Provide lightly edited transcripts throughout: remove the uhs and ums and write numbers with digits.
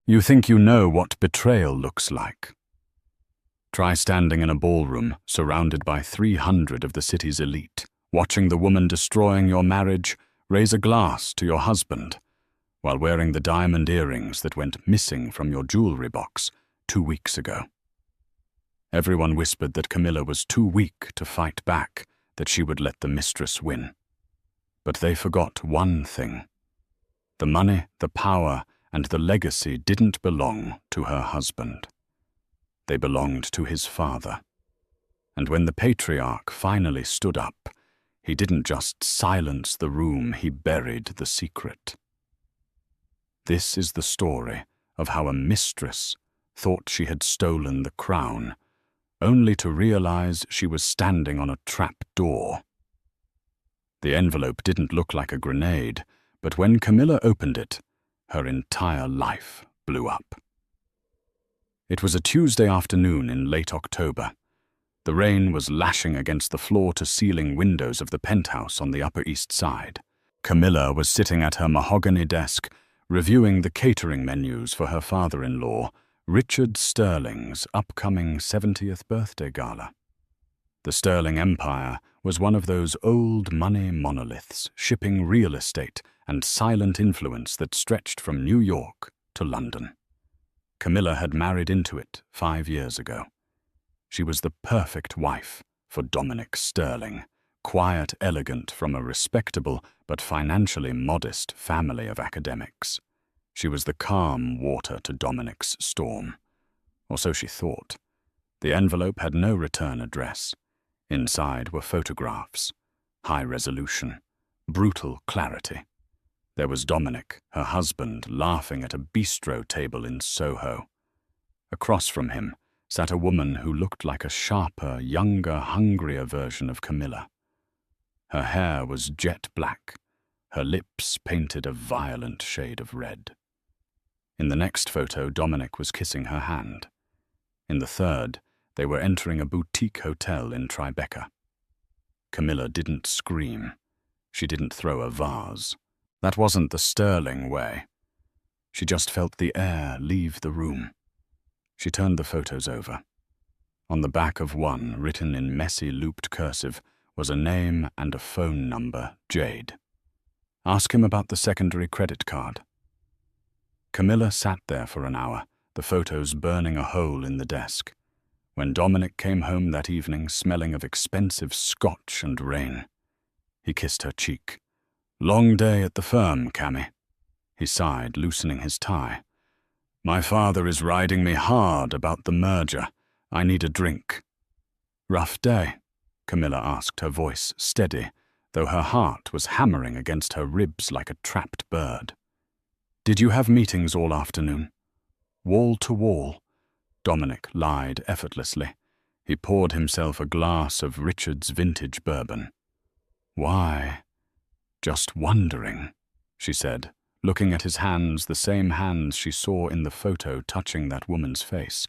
You think you know what betrayal looks like. Try standing in a ballroom surrounded by 300 of the city's elite, watching the woman destroying your marriage raise a glass to your husband, while wearing the diamond earrings that went missing from your jewelry box 2 weeks ago. Everyone whispered that Camilla was too weak to fight back, that she would let the mistress win. But they forgot one thing. The money, the power, and the legacy didn't belong to her husband. They belonged to his father. And when the patriarch finally stood up, he didn't just silence the room, he buried the secret. This is the story of how a mistress thought she had stolen the crown, only to realize she was standing on a trap door. The envelope didn't look like a grenade, but when Camilla opened it, her entire life blew up. It was a Tuesday afternoon in late October. The rain was lashing against the floor-to-ceiling windows of the penthouse on the Upper East Side. Camilla was sitting at her mahogany desk, reviewing the catering menus for her father-in-law, Richard Sterling's upcoming 70th birthday gala. The Sterling Empire was one of those old money monoliths, shipping real estate and silent influence that stretched from New York to London. Camilla had married into it 5 years ago. She was the perfect wife for Dominic Sterling, quiet, elegant from a respectable but financially modest family of academics. She was the calm water to Dominic's storm. Or so she thought. The envelope had no return address. Inside were photographs, high resolution, brutal clarity. There was Dominic, her husband, laughing at a bistro table in Soho. Across from him sat a woman who looked like a sharper, younger, hungrier version of Camilla. Her hair was jet black, her lips painted a violent shade of red. In the next photo, Dominic was kissing her hand. In the third, they were entering a boutique hotel in Tribeca. Camilla didn't scream. She didn't throw a vase. That wasn't the Sterling way. She just felt the air leave the room. She turned the photos over. On the back of one, written in messy looped cursive, was a name and a phone number, Jade. Ask him about the secondary credit card. Camilla sat there for an hour, the photos burning a hole in the desk. When Dominic came home that evening smelling of expensive scotch and rain, he kissed her cheek. "Long day at the firm, Cammy." He sighed, loosening his tie. "My father is riding me hard about the merger. I need a drink." "Rough day?" Camilla asked, her voice steady, though her heart was hammering against her ribs like a trapped bird. "Did you have meetings all afternoon?" "Wall to wall," Dominic lied effortlessly. He poured himself a glass of Richard's vintage bourbon. "Why?" "Just wondering," she said, looking at his hands, the same hands she saw in the photo touching that woman's face.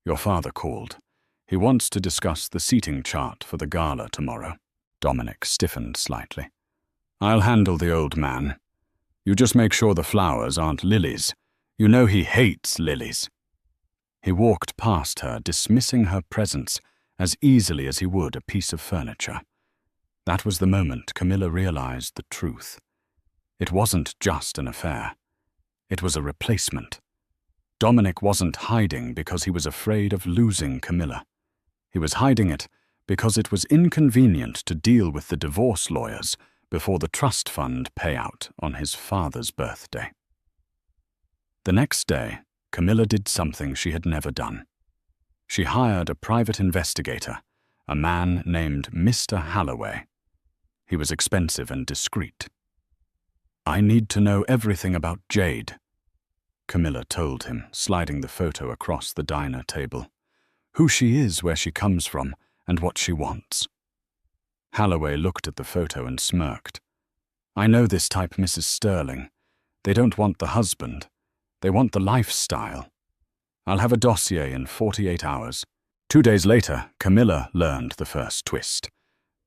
"Your father called. He wants to discuss the seating chart for the gala tomorrow." Dominic stiffened slightly. "I'll handle the old man. You just make sure the flowers aren't lilies. You know he hates lilies." He walked past her, dismissing her presence as easily as he would a piece of furniture. That was the moment Camilla realized the truth. It wasn't just an affair. It was a replacement. Dominic wasn't hiding because he was afraid of losing Camilla. He was hiding it because it was inconvenient to deal with the divorce lawyers before the trust fund payout on his father's birthday. The next day, Camilla did something she had never done. She hired a private investigator, a man named Mr. Halloway. He was expensive and discreet. "I need to know everything about Jade," Camilla told him, sliding the photo across the diner table. "Who she is, where she comes from, and what she wants." Halloway looked at the photo and smirked. "I know this type, Mrs. Sterling. They don't want the husband. They want the lifestyle. I'll have a dossier in 48 hours. 2 days later, Camilla learned the first twist.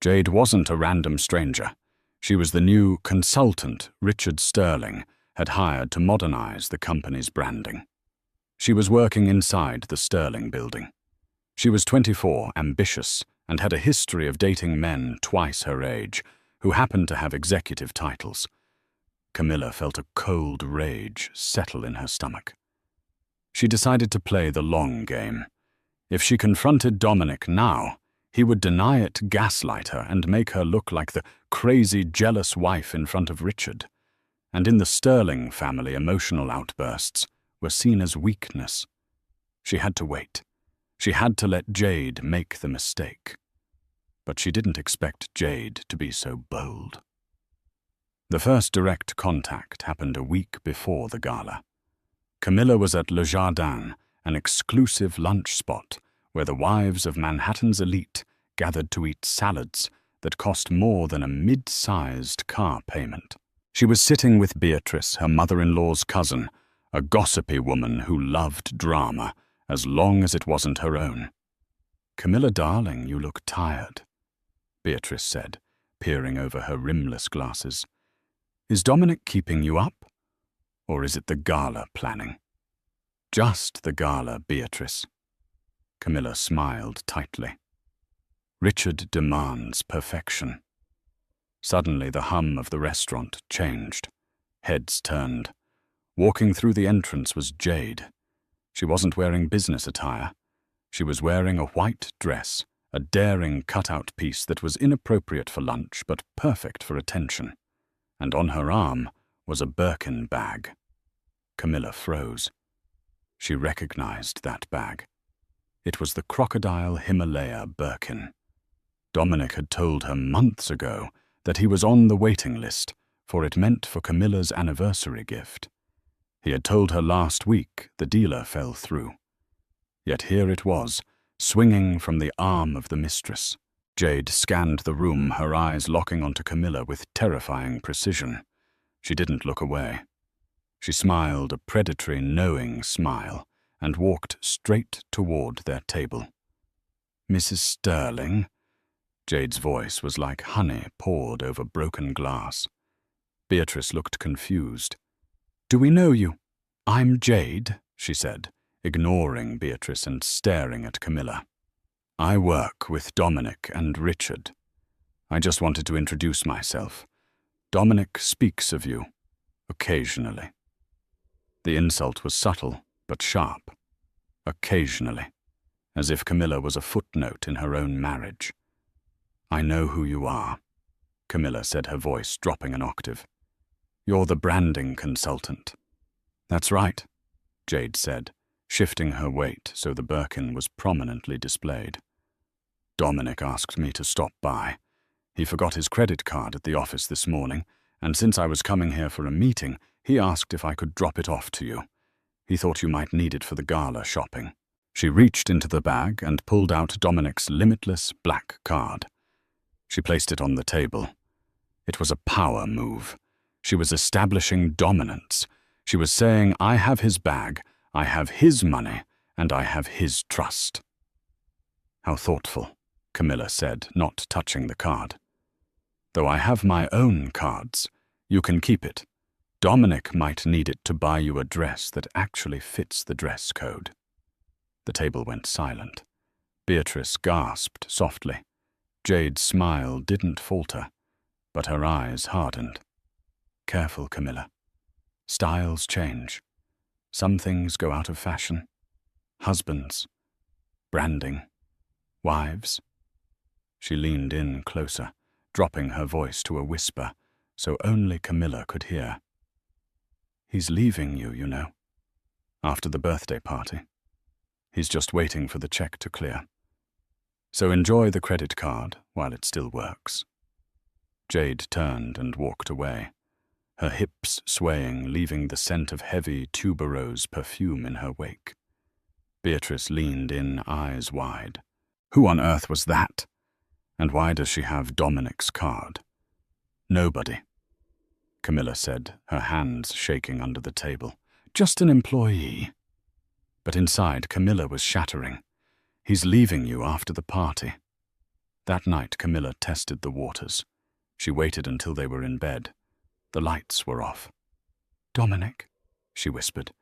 Jade wasn't a random stranger. She was the new consultant Richard Sterling had hired to modernize the company's branding. She was working inside the Sterling building. She was 24, ambitious, and had a history of dating men twice her age, who happened to have executive titles. Camilla felt a cold rage settle in her stomach. She decided to play the long game. If she confronted Dominic now, he would deny it, gaslight her, and make her look like the crazy, jealous wife in front of Richard. And in the Sterling family, emotional outbursts were seen as weakness. She had to wait. She had to let Jade make the mistake. But she didn't expect Jade to be so bold. The first direct contact happened a week before the gala. Camilla was at Le Jardin, an exclusive lunch spot where the wives of Manhattan's elite gathered to eat salads that cost more than a mid-sized car payment. She was sitting with Beatrice, her mother-in-law's cousin, a gossipy woman who loved drama as long as it wasn't her own. "Camilla, darling, you look tired," Beatrice said, peering over her rimless glasses. "Is Dominic keeping you up? Or is it the gala planning?" "Just the gala, Beatrice." Camilla smiled tightly. "Richard demands perfection." Suddenly the hum of the restaurant changed. Heads turned. Walking through the entrance was Jade. She wasn't wearing business attire. She was wearing a white dress, a daring cutout piece that was inappropriate for lunch but perfect for attention. And on her arm was a Birkin bag. Camilla froze. She recognized that bag. It was the Crocodile Himalaya Birkin. Dominic had told her months ago that he was on the waiting list, for it meant for Camilla's anniversary gift. He had told her last week the dealer fell through. Yet here it was, swinging from the arm of the mistress. Jade scanned the room, her eyes locking onto Camilla with terrifying precision. She didn't look away. She smiled a predatory, knowing smile and walked straight toward their table. "Mrs. Sterling?" Jade's voice was like honey poured over broken glass. Beatrice looked confused. "Do we know you?" "I'm Jade," she said, ignoring Beatrice and staring at Camilla. "I work with Dominic and Richard. I just wanted to introduce myself. Dominic speaks of you, occasionally." The insult was subtle, but sharp. Occasionally, as if Camilla was a footnote in her own marriage. "I know who you are," Camilla said, her voice dropping an octave. "You're the branding consultant." "That's right," Jade said, shifting her weight so the Birkin was prominently displayed. "Dominic asked me to stop by. He forgot his credit card at the office this morning, and since I was coming here for a meeting, he asked if I could drop it off to you. He thought you might need it for the gala shopping." She reached into the bag and pulled out Dominic's limitless black card. She placed it on the table. It was a power move. She was establishing dominance. She was saying, "I have his bag, I have his money, and I have his trust." "How thoughtful," Camilla said, not touching the card. "Though I have my own cards, you can keep it. Dominic might need it to buy you a dress that actually fits the dress code." The table went silent. Beatrice gasped softly. Jade's smile didn't falter, but her eyes hardened. "Careful, Camilla. Styles change. Some things go out of fashion. Husbands, branding, wives." She leaned in closer, dropping her voice to a whisper, so only Camilla could hear. "He's leaving you, you know, after the birthday party. He's just waiting for the check to clear. So enjoy the credit card while it still works." Jade turned and walked away, her hips swaying, leaving the scent of heavy tuberose perfume in her wake. Beatrice leaned in, eyes wide. Who on earth was that? And why does she have Dominic's card? "Nobody," Camilla said, her hands shaking under the table. "Just an employee." But inside, Camilla was shattering. "He's leaving you after the party." That night, Camilla tested the waters. She waited until they were in bed. The lights were off. "Dominic," she whispered,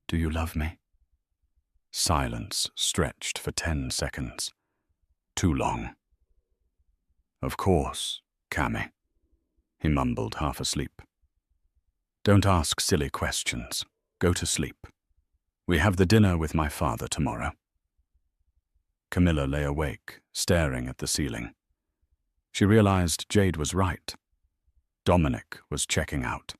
"do you love me?" Silence stretched for 10 seconds. Too long. "Of course, Cammy," he mumbled, half asleep. "Don't ask silly questions. Go to sleep. We have the dinner with my father tomorrow." Camilla lay awake, staring at the ceiling. She realized Jade was right. Dominic was checking out.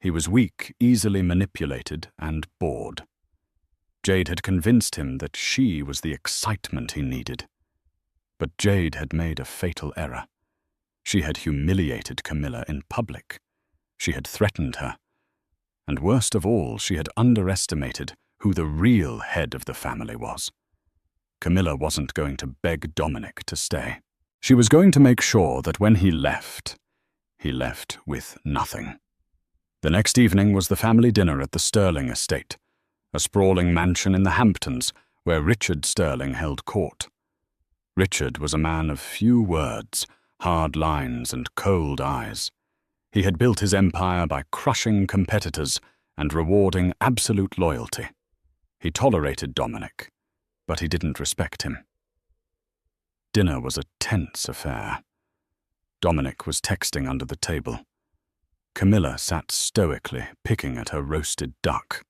He was weak, easily manipulated, and bored. Jade had convinced him that she was the excitement he needed. But Jade had made a fatal error. She had humiliated Camilla in public. She had threatened her. And worst of all, she had underestimated who the real head of the family was. Camilla wasn't going to beg Dominic to stay. She was going to make sure that when he left with nothing. The next evening was the family dinner at the Sterling estate, a sprawling mansion in the Hamptons where Richard Sterling held court. Richard was a man of few words, hard lines, and cold eyes. He had built his empire by crushing competitors and rewarding absolute loyalty. He tolerated Dominic, but he didn't respect him. Dinner was a tense affair. Dominic was texting under the table. Camilla sat stoically, picking at her roasted duck.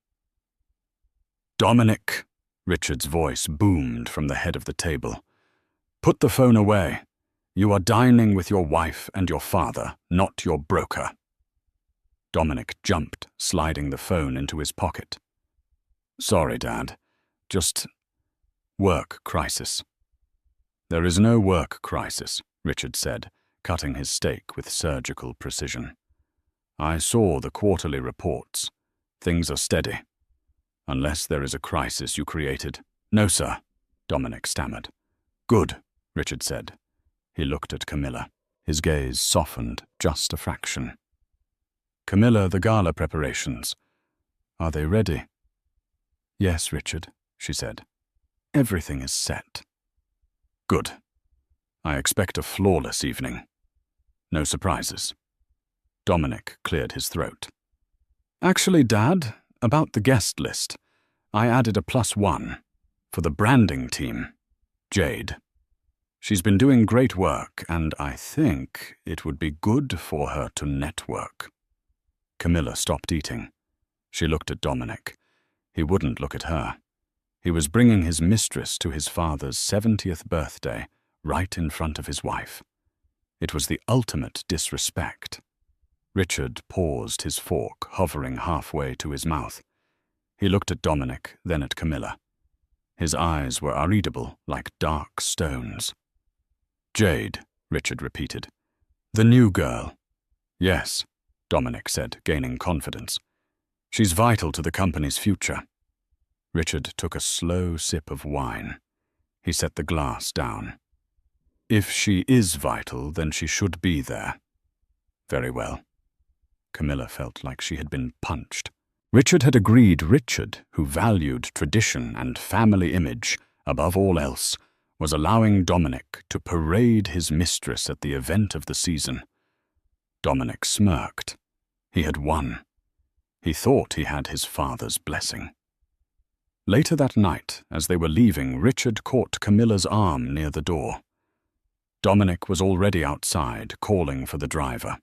"Dominic," Richard's voice boomed from the head of the table. "Put the phone away. You are dining with your wife and your father, not your broker." Dominic jumped, sliding the phone into his pocket. "Sorry, Dad. Just work crisis." "There is no work crisis," Richard said, cutting his steak with surgical precision. "I saw the quarterly reports. Things are steady. Unless there is a crisis you created." "No, sir," Dominic stammered. "Good," Richard said. He looked at Camilla. His gaze softened just a fraction. "Camilla, the gala preparations. Are they ready?" "Yes, Richard," she said. "Everything is set." "Good. I expect a flawless evening. No surprises." Dominic cleared his throat. "Actually, Dad, about the guest list, I added a +1 for the branding team, Jade. She's been doing great work, and I think it would be good for her to network." Camilla stopped eating. She looked at Dominic. He wouldn't look at her. He was bringing his mistress to his father's 70th birthday right in front of his wife. It was the ultimate disrespect. Richard paused, his fork hovering halfway to his mouth. He looked at Dominic, then at Camilla. His eyes were unreadable, like dark stones. "Jade," Richard repeated. "The new girl." "Yes," Dominic said, gaining confidence. "She's vital to the company's future." Richard took a slow sip of wine. He set the glass down. "If she is vital, then she should be there." "Very well." Camilla felt like she had been punched. Richard had agreed Richard, who valued tradition and family image above all else, was allowing Dominic to parade his mistress at the event of the season. Dominic smirked. He had won. He thought he had his father's blessing. Later that night, as they were leaving, Richard caught Camilla's arm near the door. Dominic was already outside, calling for the driver.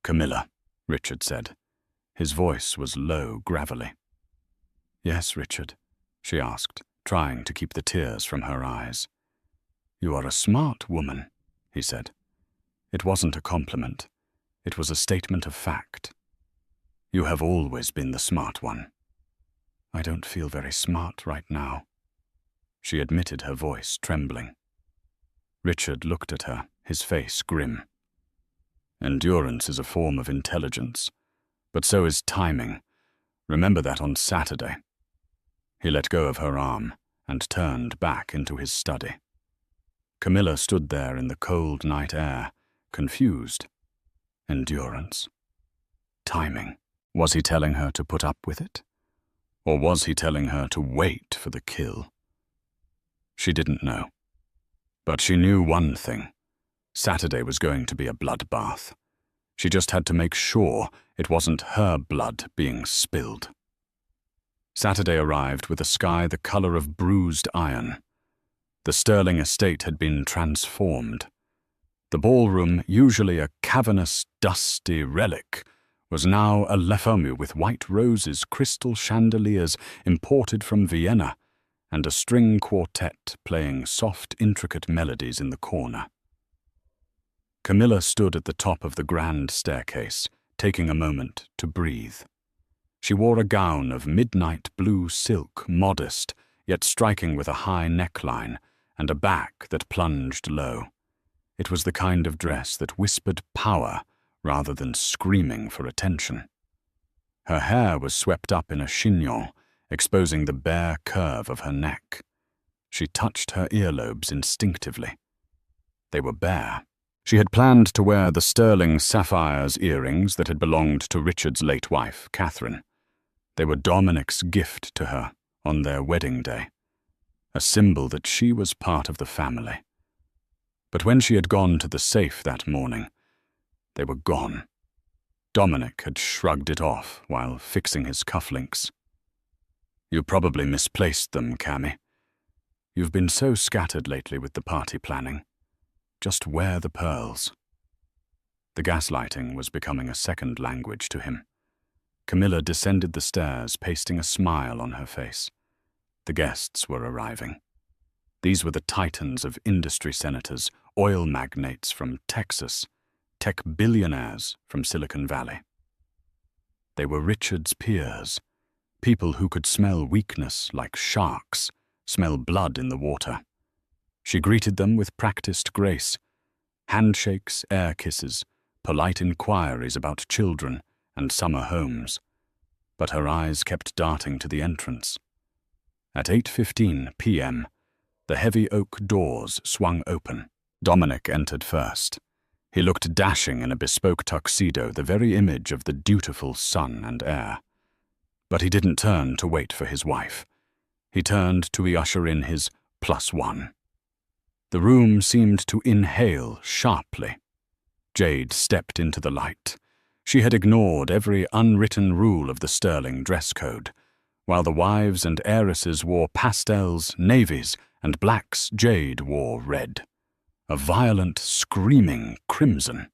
"Camilla," Richard said. His voice was low, gravelly. "Yes, Richard?" she asked, trying to keep the tears from her eyes. "You are a smart woman," he said. It wasn't a compliment. It was a statement of fact. "You have always been the smart one." "I don't feel very smart right now," she admitted, her voice trembling. Richard looked at her, his face grim. "Endurance is a form of intelligence, but so is timing. Remember that on Saturday." He let go of her arm and turned back into his study. Camilla stood there in the cold night air, confused. Endurance. Timing. Was he telling her to put up with it? Or was he telling her to wait for the kill? She didn't know. But she knew one thing. Saturday was going to be a bloodbath. She just had to make sure it wasn't her blood being spilled. Saturday arrived with a sky the colour of bruised iron. The Sterling estate had been transformed. The ballroom, usually a cavernous, dusty relic, was now a La Famille with white roses, crystal chandeliers imported from Vienna, and a string quartet playing soft, intricate melodies in the corner. Camilla stood at the top of the grand staircase, taking a moment to breathe. She wore a gown of midnight blue silk, modest, yet striking with a high neckline, and a back that plunged low. It was the kind of dress that whispered power rather than screaming for attention. Her hair was swept up in a chignon, exposing the bare curve of her neck. She touched her earlobes instinctively. They were bare. She had planned to wear the sterling sapphires earrings that had belonged to Richard's late wife, Catherine. They were Dominic's gift to her on their wedding day, a symbol that she was part of the family. But when she had gone to the safe that morning, they were gone. Dominic had shrugged it off while fixing his cufflinks. "You probably misplaced them, Cammy. You've been so scattered lately with the party planning. Just wear the pearls." The gaslighting was becoming a second language to him. Camilla descended the stairs, pasting a smile on her face. The guests were arriving. These were the titans of industry senators, oil magnates from Texas, tech billionaires from Silicon Valley. They were Richard's peers, people who could smell weakness like sharks, smell blood in the water. She greeted them with practiced grace, handshakes, air kisses, polite inquiries about children and summer homes, but her eyes kept darting to the entrance. At 8:15 p.m., the heavy oak doors swung open. Dominic entered first. He looked dashing in a bespoke tuxedo, the very image of the dutiful son and heir. But he didn't turn to wait for his wife. He turned to usher in his +1. The room seemed to inhale sharply. Jade stepped into the light. She had ignored every unwritten rule of the Sterling dress code. While the wives and heiresses wore pastels, navies, and blacks, Jade wore red. A violent, screaming crimson.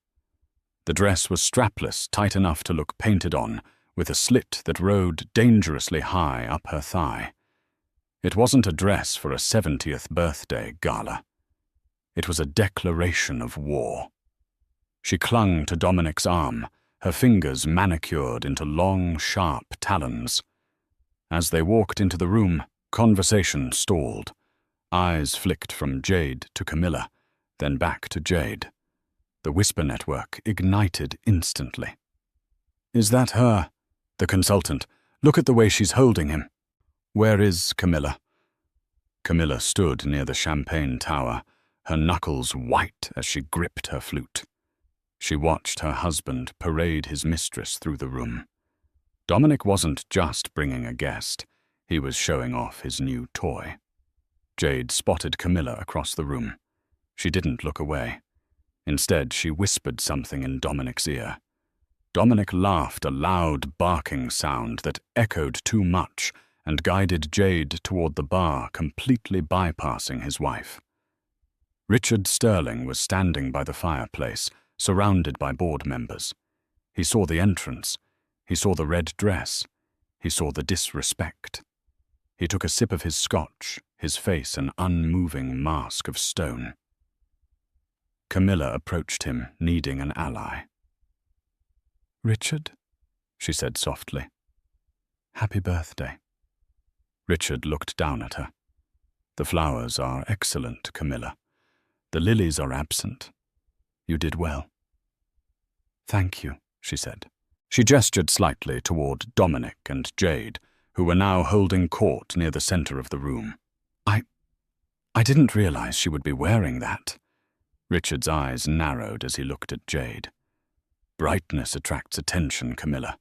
The dress was strapless, tight enough to look painted on, with a slit that rode dangerously high up her thigh. It wasn't a dress for a 70th birthday gala. It was a declaration of war. She clung to Dominic's arm, her fingers manicured into long, sharp talons. As they walked into the room, conversation stalled. Eyes flicked from Jade to Camilla, then back to Jade. The whisper network ignited instantly. "Is that her?" The consultant. "Look at the way she's holding him." "Where is Camilla?" Camilla stood near the champagne tower, her knuckles white as she gripped her flute. She watched her husband parade his mistress through the room. Dominic wasn't just bringing a guest. He was showing off his new toy. Jade spotted Camilla across the room. She didn't look away. Instead, she whispered something in Dominic's ear. Dominic laughed, a loud barking sound that echoed too much and guided Jade toward the bar, completely bypassing his wife. Richard Sterling was standing by the fireplace, surrounded by board members. He saw the entrance. He saw the red dress. He saw the disrespect. He took a sip of his scotch, his face an unmoving mask of stone. Camilla approached him, needing an ally. "Richard," she said softly. "Happy birthday." Richard looked down at her. "The flowers are excellent, Camilla. The lilies are absent. You did well." "Thank you," she said. She gestured slightly toward Dominic and Jade, who were now holding court near the center of the room. I didn't realize she would be wearing that." Richard's eyes narrowed as he looked at Jade. "Brightness attracts attention, Camilla,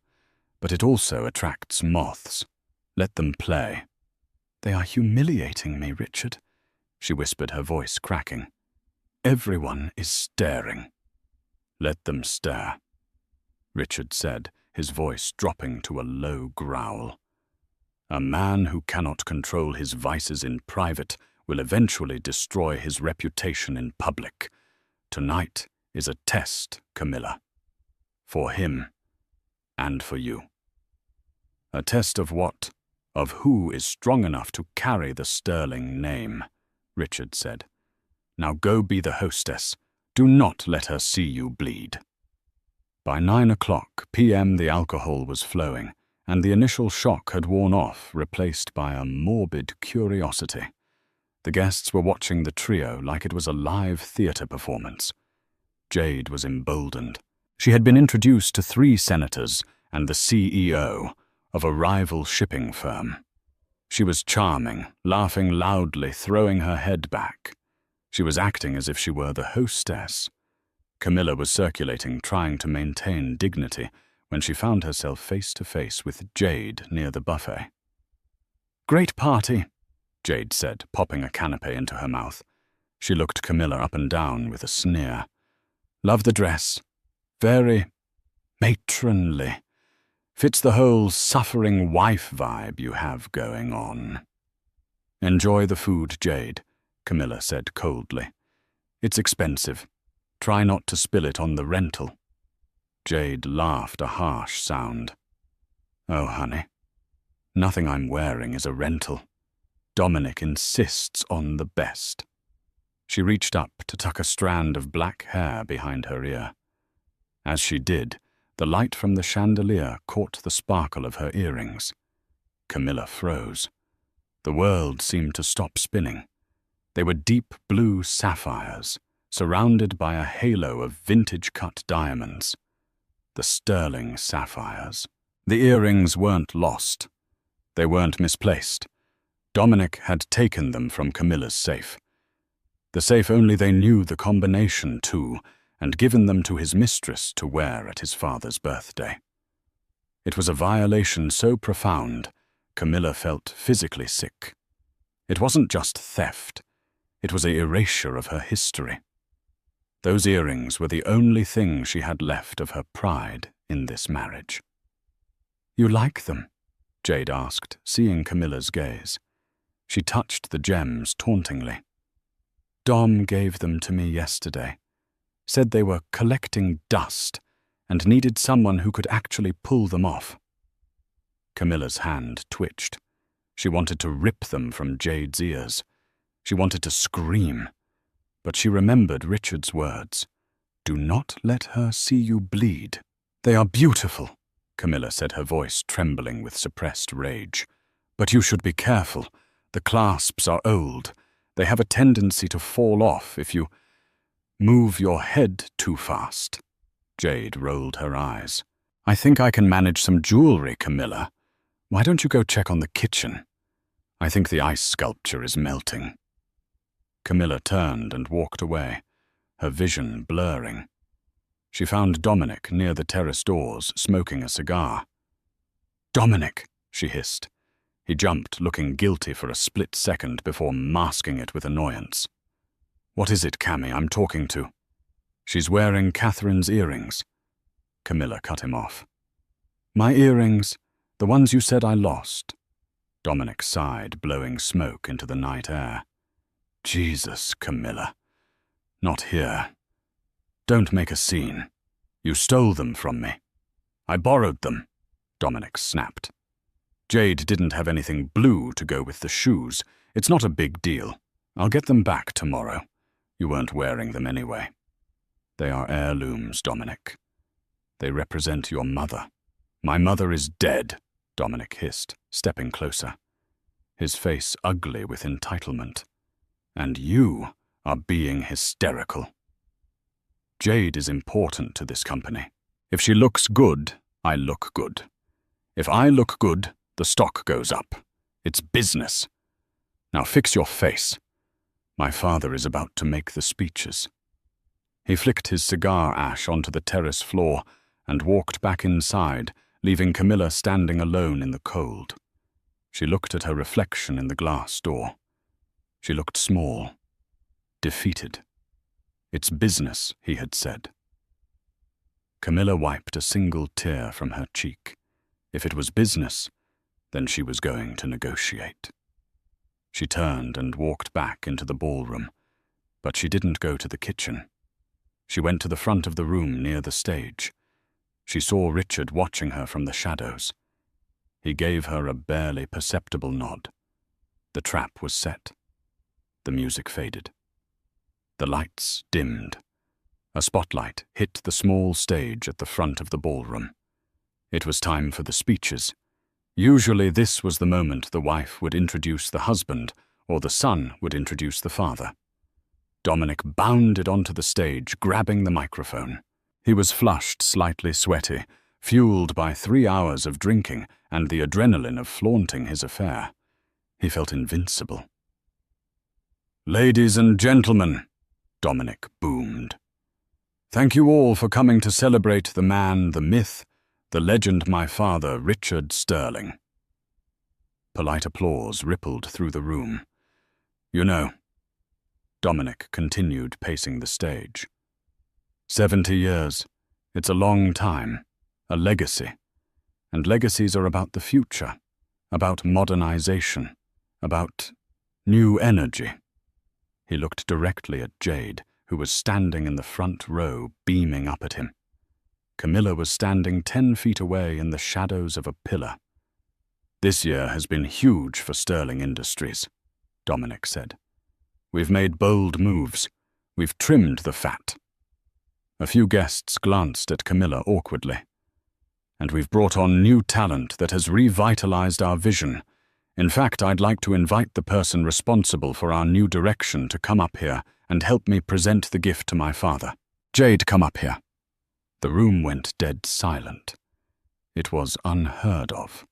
but it also attracts moths. Let them play." "They are humiliating me, Richard," she whispered, her voice cracking. "Everyone is staring." "Let them stare," Richard said, his voice dropping to a low growl. A man who cannot control his vices in private will eventually destroy his reputation in public. Tonight is a test, Camilla. For him and for you. A test of what? Of who is strong enough to carry the sterling name, Richard said. Now go be the hostess. Do not let her see you bleed. By 9 p.m. the alcohol was flowing, and the initial shock had worn off, replaced by a morbid curiosity. The guests were watching the trio like it was a live theater performance. Jade was emboldened. She had been introduced to 3 senators and the CEO of a rival shipping firm. She was charming, laughing loudly, throwing her head back. She was acting as if she were the hostess. Camilla was circulating, trying to maintain dignity, when she found herself face to face with Jade near the buffet. "Great party," Jade said, popping a canapé into her mouth. She looked Camilla up and down with a sneer. "Love the dress. Very matronly. Fits the whole suffering wife vibe you have going on." "Enjoy the food, Jade," Camilla said coldly. "It's expensive. Try not to spill it on the rental." Jade laughed a harsh sound. "Oh, honey, nothing I'm wearing is a rental. Dominic insists on the best." She reached up to tuck a strand of black hair behind her ear. As she did, the light from the chandelier caught the sparkle of her earrings. Camilla froze. The world seemed to stop spinning. They were deep blue sapphires, surrounded by a halo of vintage-cut diamonds. The sterling sapphires. The earrings weren't lost. They weren't misplaced. Dominic had taken them from Camilla's safe. The safe only they knew the combination to, and given them to his mistress to wear at his father's birthday. It was a violation so profound, Camilla felt physically sick. It wasn't just theft. It was an erasure of her history. Those earrings were the only thing she had left of her pride in this marriage. "You like them?" Jade asked, seeing Camilla's gaze. She touched the gems tauntingly. "Dom gave them to me yesterday. Said they were collecting dust and needed someone who could actually pull them off." Camilla's hand twitched. She wanted to rip them from Jade's ears. She wanted to scream. But she remembered Richard's words. "Do not let her see you bleed." "They are beautiful," Camilla said, her voice trembling with suppressed rage. "But you should be careful. The clasps are old. They have a tendency to fall off if you move your head too fast." Jade rolled her eyes. "I think I can manage some jewelry, Camilla. Why don't you go check on the kitchen? I think the ice sculpture is melting." Camilla turned and walked away, her vision blurring. She found Dominic near the terrace doors, smoking a cigar. "Dominic," she hissed. He jumped, looking guilty for a split second before masking it with annoyance. "What is it, Cammy, I'm talking to?" "She's wearing Catherine's earrings." Camilla cut him off. "My earrings, the ones you said I lost." Dominic sighed, blowing smoke into the night air. "Jesus, Camilla. Not here. Don't make a scene. You stole them from me." "I borrowed them," Dominic snapped. "Jade didn't have anything blue to go with the shoes. It's not a big deal. I'll get them back tomorrow. You weren't wearing them anyway." "They are heirlooms, Dominic. They represent your mother." "My mother is dead," Dominic hissed, stepping closer, his face ugly with entitlement. "And you are being hysterical. Jade is important to this company. If she looks good, I look good. If I look good, the stock goes up. It's business. Now fix your face. My father is about to make the speeches." He flicked his cigar ash onto the terrace floor and walked back inside, leaving Camilla standing alone in the cold. She looked at her reflection in the glass door. She looked small, defeated. "It's business," he had said. Camilla wiped a single tear from her cheek. If it was business, then she was going to negotiate. She turned and walked back into the ballroom, but she didn't go to the kitchen. She went to the front of the room near the stage. She saw Richard watching her from the shadows. He gave her a barely perceptible nod. The trap was set. The music faded. The lights dimmed. A spotlight hit the small stage at the front of the ballroom. It was time for the speeches. Usually this was the moment the wife would introduce the husband, or the son would introduce the father. Dominic bounded onto the stage, grabbing the microphone. He was flushed, slightly sweaty, fueled by 3 hours of drinking and the adrenaline of flaunting his affair. He felt invincible. "Ladies and gentlemen," Dominic boomed. "Thank you all for coming to celebrate the man, the myth, the legend, my father, Richard Sterling." Polite applause rippled through the room. "You know," Dominic continued pacing the stage, 70 years, it's a long time, a legacy. And legacies are about the future, about modernization, about new energy. He looked directly at Jade, who was standing in the front row, beaming up at him. Camilla was standing 10 feet away in the shadows of a pillar. "This year has been huge for Sterling Industries," Dominic said. "We've made bold moves. We've trimmed the fat." A few guests glanced at Camilla awkwardly. "And we've brought on new talent that has revitalized our vision. In fact, I'd like to invite the person responsible for our new direction to come up here and help me present the gift to my father. Jade, come up here." The room went dead silent. It was unheard of.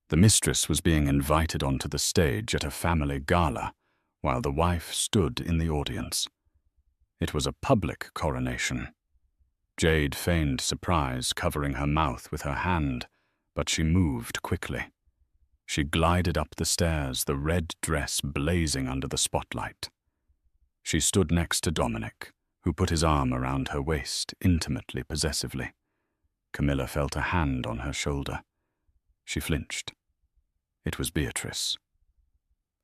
The mistress was being invited onto the stage at a family gala, while the wife stood in the audience. It was a public coronation. Jade feigned surprise, covering her mouth with her hand, but she moved quickly. She glided up the stairs, the red dress blazing under the spotlight. She stood next to Dominic, who put his arm around her waist, intimately, possessively. Camilla felt a hand on her shoulder. She flinched. It was Beatrice.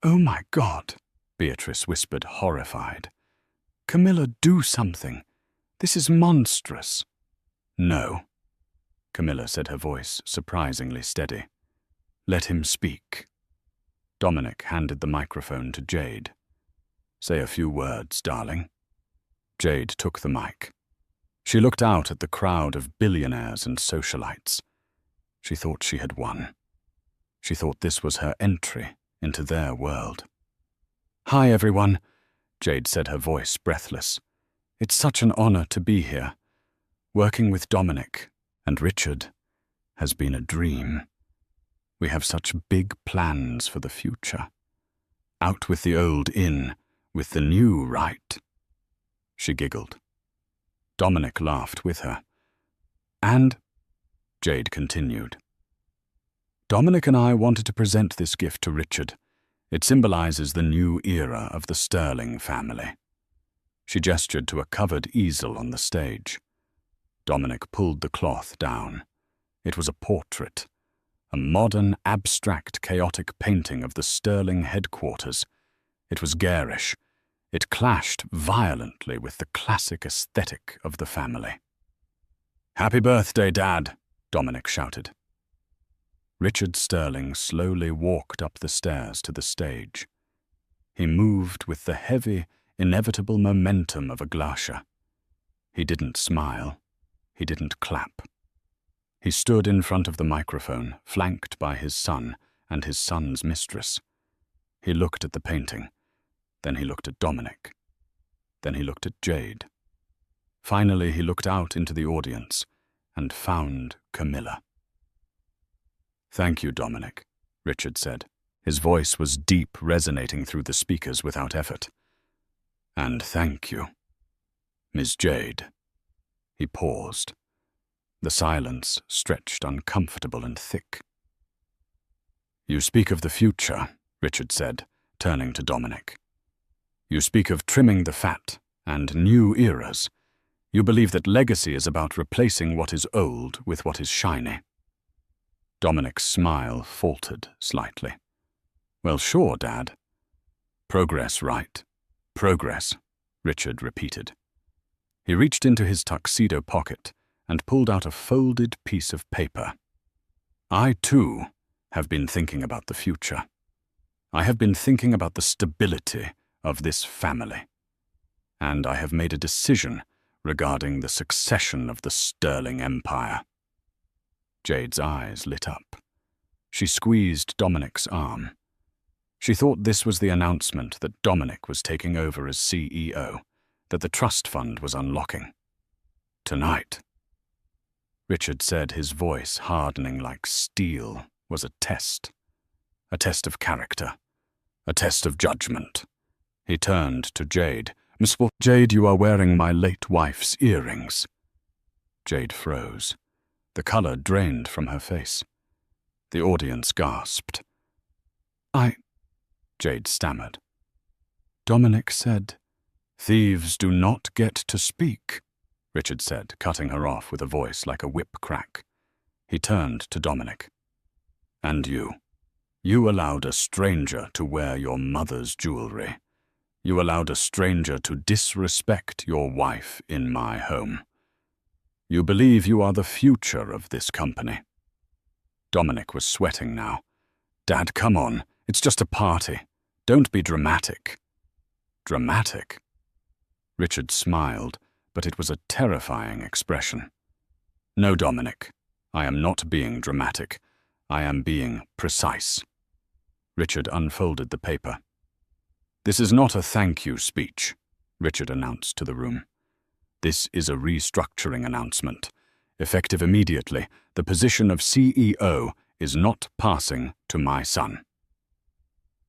"Oh my God," Beatrice whispered, horrified. "Camilla, do something. This is monstrous." "No," Camilla said, her voice surprisingly steady. "Let him speak." Dominic handed the microphone to Jade. "Say a few words, darling." Jade took the mic. She looked out at the crowd of billionaires and socialites. She thought she had won. She thought this was her entry into their world. "Hi, everyone," Jade said, her voice breathless. "It's such an honor to be here. Working with Dominic and Richard has been a dream. We have such big plans for the future. Out with the old, in with the new, right?" She giggled. Dominic laughed with her. "And," Jade continued, "Dominic and I wanted to present this gift to Richard. It symbolizes the new era of the Sterling family." She gestured to a covered easel on the stage. Dominic pulled the cloth down. It was a portrait, a modern, abstract, chaotic painting of the Sterling headquarters. It was garish. It clashed violently with the classic aesthetic of the family. "Happy birthday, Dad," Dominic shouted. Richard Sterling slowly walked up the stairs to the stage. He moved with the heavy, inevitable momentum of a glacier. He didn't smile. He didn't clap. He stood in front of the microphone, flanked by his son and his son's mistress. He looked at the painting. Then he looked at Dominic. Then he looked at Jade. Finally, he looked out into the audience and found Camilla. "Thank you, Dominic," Richard said. His voice was deep, resonating through the speakers without effort. "And thank you, Miss Jade." He paused. The silence stretched uncomfortable and thick. "You speak of the future," Richard said, turning to Dominic. "You speak of trimming the fat and new eras. You believe that legacy is about replacing what is old with what is shiny." Dominic's smile faltered slightly. Well, sure, Dad. Progress, right. Progress, Richard repeated. He reached into his tuxedo pocket and pulled out a folded piece of paper. I, too, have been thinking about the future. I have been thinking about the stability of this family. And I have made a decision regarding the succession of the Sterling Empire. Jade's eyes lit up. She squeezed Dominic's arm. She thought this was the announcement that Dominic was taking over as CEO, that the trust fund was unlocking. Tonight. Richard said, his voice hardening like steel, was a test of character, a test of judgment. He turned to Jade. Miss Jade, you are wearing my late wife's earrings. Jade froze. The color drained from her face. The audience gasped. Jade stammered. Dominic said, thieves do not get to speak, Richard said, cutting her off with a voice like a whip crack. He turned to Dominic. And you allowed a stranger to wear your mother's jewelry. You allowed a stranger to disrespect your wife in my home. You believe you are the future of this company. Dominic was sweating now. Dad, come on. It's just a party. Don't be dramatic. Dramatic? Richard smiled, but it was a terrifying expression. No, Dominic. I am not being dramatic. I am being precise. Richard unfolded the paper. This is not a thank you speech, Richard announced to the room. This is a restructuring announcement. Effective immediately, the position of CEO is not passing to my son.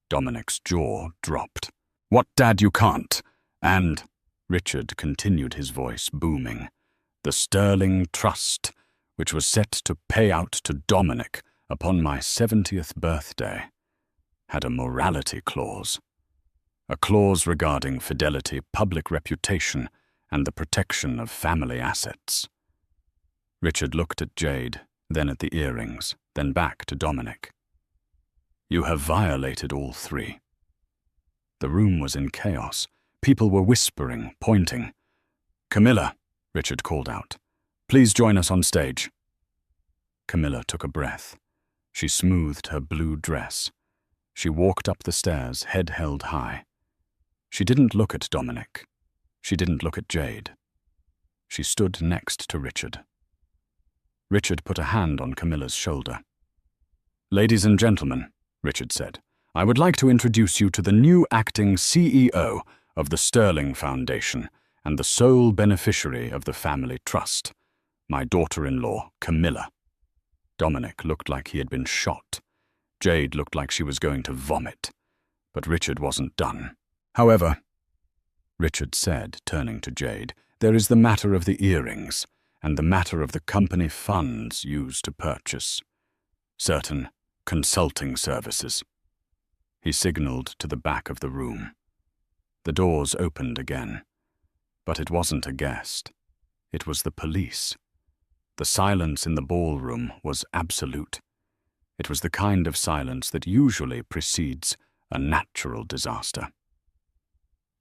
Dominic's jaw dropped. What, Dad, you can't? And, Richard continued, his voice booming, the Sterling Trust, which was set to pay out to Dominic upon my 70th birthday, had a morality clause. A clause regarding fidelity, public reputation, and the protection of family assets. Richard looked at Jade, then at the earrings, then back to Dominic. You have violated all three. The room was in chaos. People were whispering, pointing. Camilla, Richard called out. Please join us on stage. Camilla took a breath. She smoothed her blue dress. She walked up the stairs, head held high. She didn't look at Dominic. She didn't look at Jade. She stood next to Richard. Richard put a hand on Camilla's shoulder. Ladies and gentlemen, Richard said, I would like to introduce you to the new acting CEO of the Sterling Foundation and the sole beneficiary of the family trust, my daughter-in-law, Camilla. Dominic looked like he had been shot. Jade looked like she was going to vomit. But Richard wasn't done. However, Richard said, turning to Jade, there is the matter of the earrings and the matter of the company funds used to purchase certain consulting services. He signaled to the back of the room. The doors opened again. But it wasn't a guest. It was the police. The silence in the ballroom was absolute. It was the kind of silence that usually precedes a natural disaster.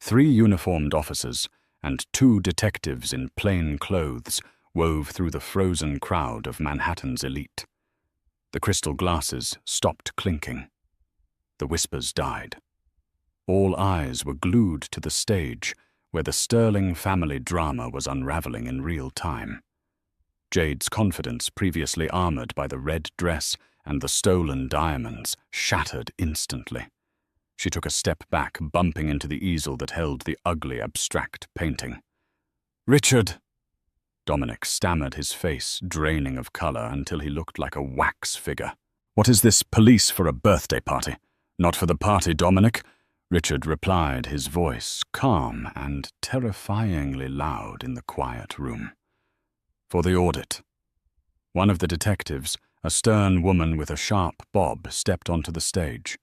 3 uniformed officers and 2 detectives in plain clothes wove through the frozen crowd of Manhattan's elite. The crystal glasses stopped clinking. The whispers died. All eyes were glued to the stage where the Sterling family drama was unraveling in real time. Jade's confidence, previously armored by the red dress and the stolen diamonds, shattered instantly. She took a step back, bumping into the easel that held the ugly, abstract painting. Richard! Dominic stammered, his face draining of color until he looked like a wax figure. What is this police for a birthday party? Not for the party, Dominic, Richard replied, his voice calm and terrifyingly loud in the quiet room. For the audit. One of the detectives, a stern woman with a sharp bob, stepped onto the stage.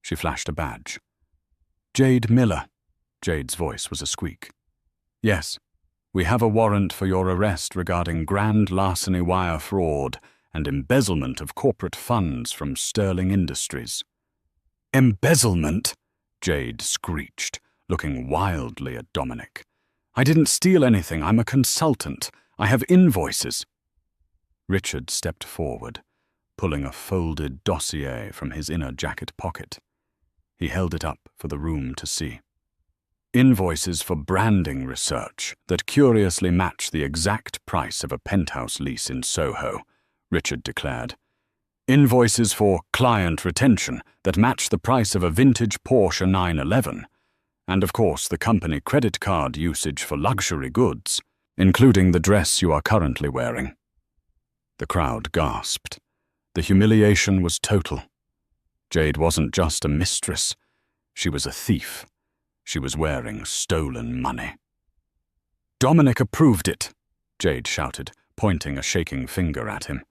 She flashed a badge. Jade Miller. Jade's voice was a squeak. Yes, we have a warrant for your arrest regarding grand larceny wire fraud and embezzlement of corporate funds from Sterling Industries. "Embezzlement?" Jade screeched, looking wildly at Dominic. "I didn't steal anything. I'm a consultant. I have invoices." Richard stepped forward, pulling a folded dossier from his inner jacket pocket. He held it up for the room to see. "Invoices for branding research that curiously match the exact price of a penthouse lease in Soho," Richard declared. "Invoices for client retention that match the price of a vintage Porsche 911. And of course the company credit card usage for luxury goods, including the dress you are currently wearing." The crowd gasped. The humiliation was total. Jade wasn't just a mistress. She was a thief. She was wearing stolen money. "Dominic approved it," Jade shouted, pointing a shaking finger at him.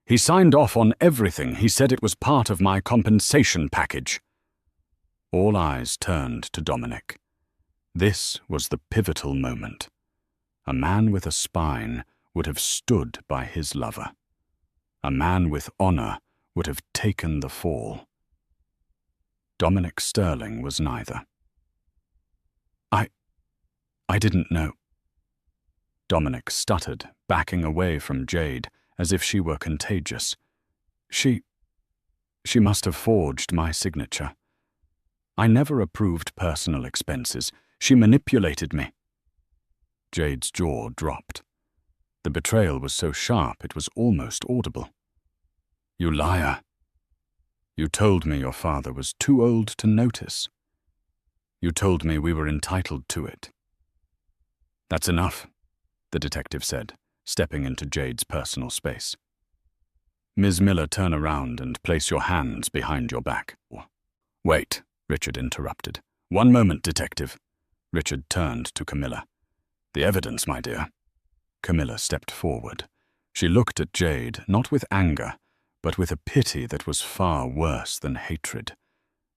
"He signed off on everything. He said it was part of my compensation package." All eyes turned to Dominic. This was the pivotal moment. A man with a spine would have stood by his lover. A man with honor would have taken the fall. Dominic Sterling was neither. I didn't know." Dominic stuttered, backing away from Jade, as if she were contagious. She must have forged my signature. I never approved personal expenses. She manipulated me." Jade's jaw dropped. The betrayal was so sharp it was almost audible. "You liar. You told me your father was too old to notice. You told me we were entitled to it." "That's enough," the detective said, stepping into Jade's personal space. "Ms. Miller, turn around and place your hands behind your back." "Wait," Richard interrupted. "One moment, detective." Richard turned to Camilla. "The evidence, my dear." Camilla stepped forward. She looked at Jade, not with anger, but with a pity that was far worse than hatred.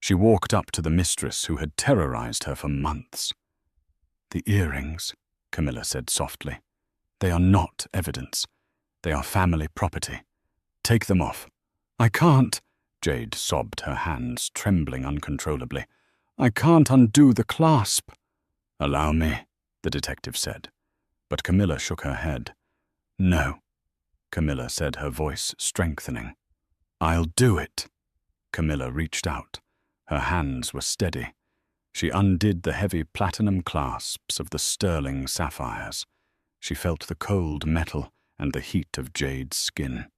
She walked up to the mistress who had terrorized her for months. "The earrings," Camilla said softly. "They are not evidence. They are family property. Take them off." "I can't," Jade sobbed, her hands trembling uncontrollably. "I can't undo the clasp." "Allow me," the detective said. But Camilla shook her head. "No," Camilla said, her voice strengthening. "I'll do it." Camilla reached out. Her hands were steady. She undid the heavy platinum clasps of the sterling sapphires. She felt the cold metal and the heat of Jade's skin.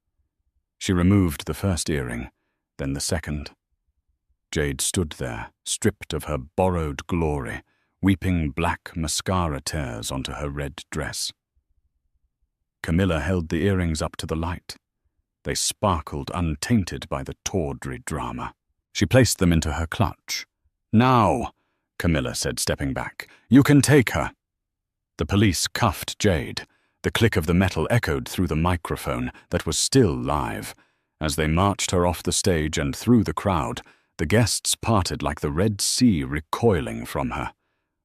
She removed the first earring, then the second. Jade stood there, stripped of her borrowed glory, weeping black mascara tears onto her red dress. Camilla held the earrings up to the light. They sparkled untainted by the tawdry drama. She placed them into her clutch. "Now," Camilla said, stepping back, "you can take her." The police cuffed Jade. The click of the metal echoed through the microphone that was still live. As they marched her off the stage and through the crowd, the guests parted like the Red Sea recoiling from her.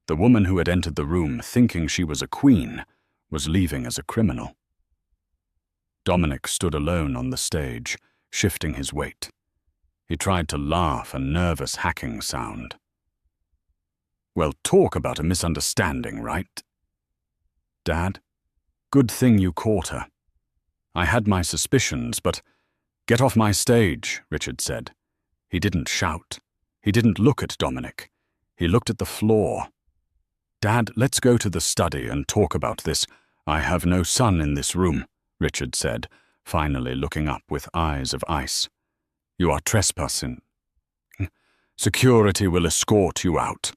The woman who had entered the room thinking she was a queen was leaving as a criminal. Dominic stood alone on the stage, shifting his weight. He tried to laugh, a nervous hacking sound. "Well, talk about a misunderstanding, right? Dad, good thing you caught her. I had my suspicions, but—" "Get off my stage," Richard said. He didn't shout. He didn't look at Dominic. He looked at the floor. "Dad, let's go to the study and talk about this. I have no son in this room," Richard said, finally looking up with eyes of ice. "You are trespassing. Security will escort you out."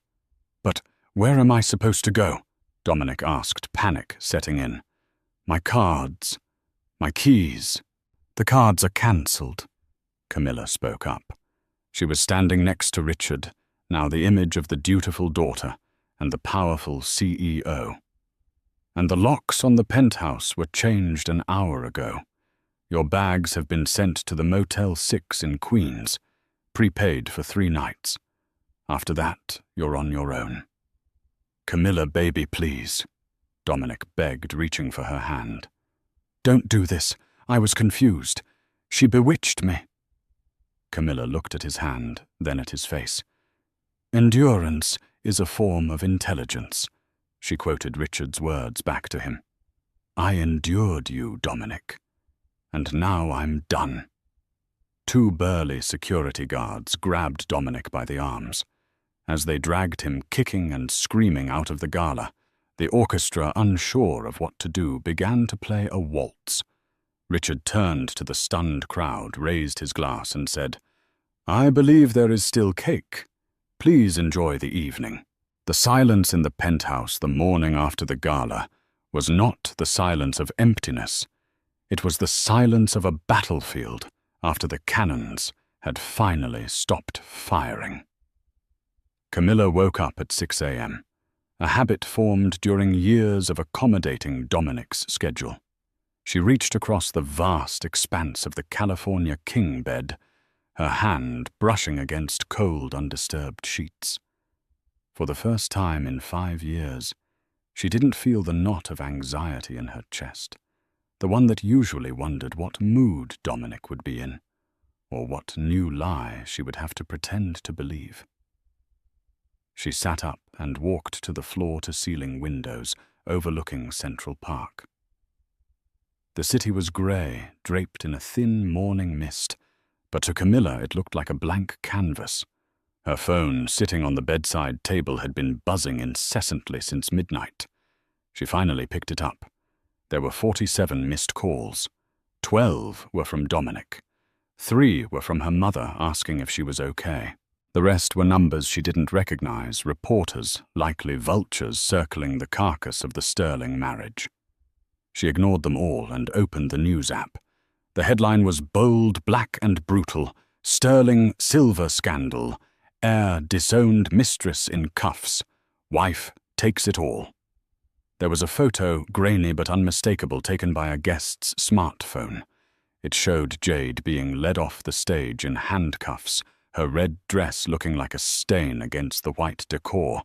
"But where am I supposed to go?" Dominic asked, panic setting in. "My cards. My keys." "The cards are cancelled," Camilla spoke up. She was standing next to Richard, now the image of the dutiful daughter and the powerful CEO. "And the locks on the penthouse were changed an hour ago. Your bags have been sent to the Motel 6 in Queens, prepaid for 3 nights. After that, you're on your own." "Camilla, baby, please," Dominic begged, reaching for her hand. "Don't do this. I was confused. She bewitched me." Camilla looked at his hand, then at his face. "Endurance is a form of intelligence," she quoted Richard's words back to him. "I endured you, Dominic, and now I'm done." Two burly security guards grabbed Dominic by the arms. As they dragged him kicking and screaming out of the gala, the orchestra, unsure of what to do, began to play a waltz. Richard turned to the stunned crowd, raised his glass, and said, "I believe there is still cake. Please enjoy the evening." The silence in the penthouse the morning after the gala was not the silence of emptiness. It was the silence of a battlefield after the cannons had finally stopped firing. Camilla woke up at 6 a.m., a habit formed during years of accommodating Dominic's schedule. She reached across the vast expanse of the California king bed, her hand brushing against cold, undisturbed sheets. For the first time in 5 years, she didn't feel the knot of anxiety in her chest, the one that usually wondered what mood Dominic would be in, or what new lie she would have to pretend to believe. She sat up and walked to the floor-to-ceiling windows overlooking Central Park. The city was grey, draped in a thin morning mist, but to Camilla it looked like a blank canvas. Her phone, sitting on the bedside table, had been buzzing incessantly since midnight. She finally picked it up. There were 47 missed calls. 12 were from Dominic. 3 were from her mother asking if she was okay. The rest were numbers she didn't recognize, reporters, likely vultures circling the carcass of the Sterling marriage. She ignored them all and opened the news app. The headline was bold, black and brutal: "Sterling silver scandal. Heir disowned mistress in cuffs. Wife takes it all." There was a photo, grainy but unmistakable, taken by a guest's smartphone. It showed Jade being led off the stage in handcuffs, her red dress looking like a stain against the white decor,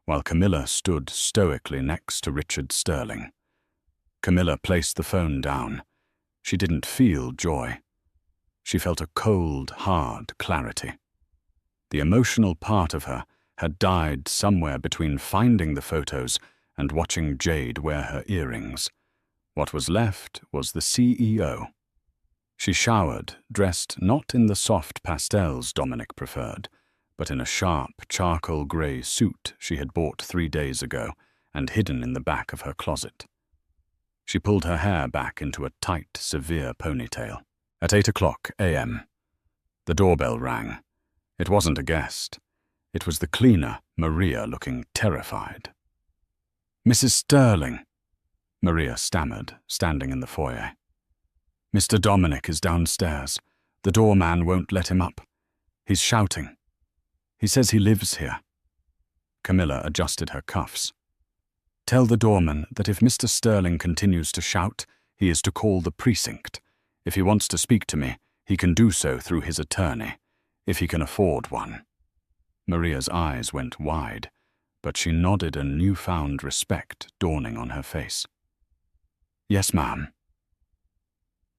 while Camilla stood stoically next to Richard Sterling. Camilla placed the phone down. She didn't feel joy. She felt a cold, hard clarity. The emotional part of her had died somewhere between finding the photos and watching Jade wear her earrings. What was left was the CEO. She showered, dressed not in the soft pastels Dominic preferred, but in a sharp, charcoal grey suit she had bought 3 days ago and hidden in the back of her closet. She pulled her hair back into a tight, severe ponytail. At 8 a.m., the doorbell rang. It wasn't a guest. It was the cleaner, Maria, looking terrified. "Mrs. Sterling," Maria stammered, standing in the foyer. "Mr. Dominic is downstairs. The doorman won't let him up. He's shouting. He says he lives here." Camilla adjusted her cuffs. "Tell the doorman that if Mr. Sterling continues to shout, he is to call the precinct. If he wants to speak to me, he can do so through his attorney, if he can afford one." Maria's eyes went wide, but she nodded, a newfound respect dawning on her face. "Yes, ma'am."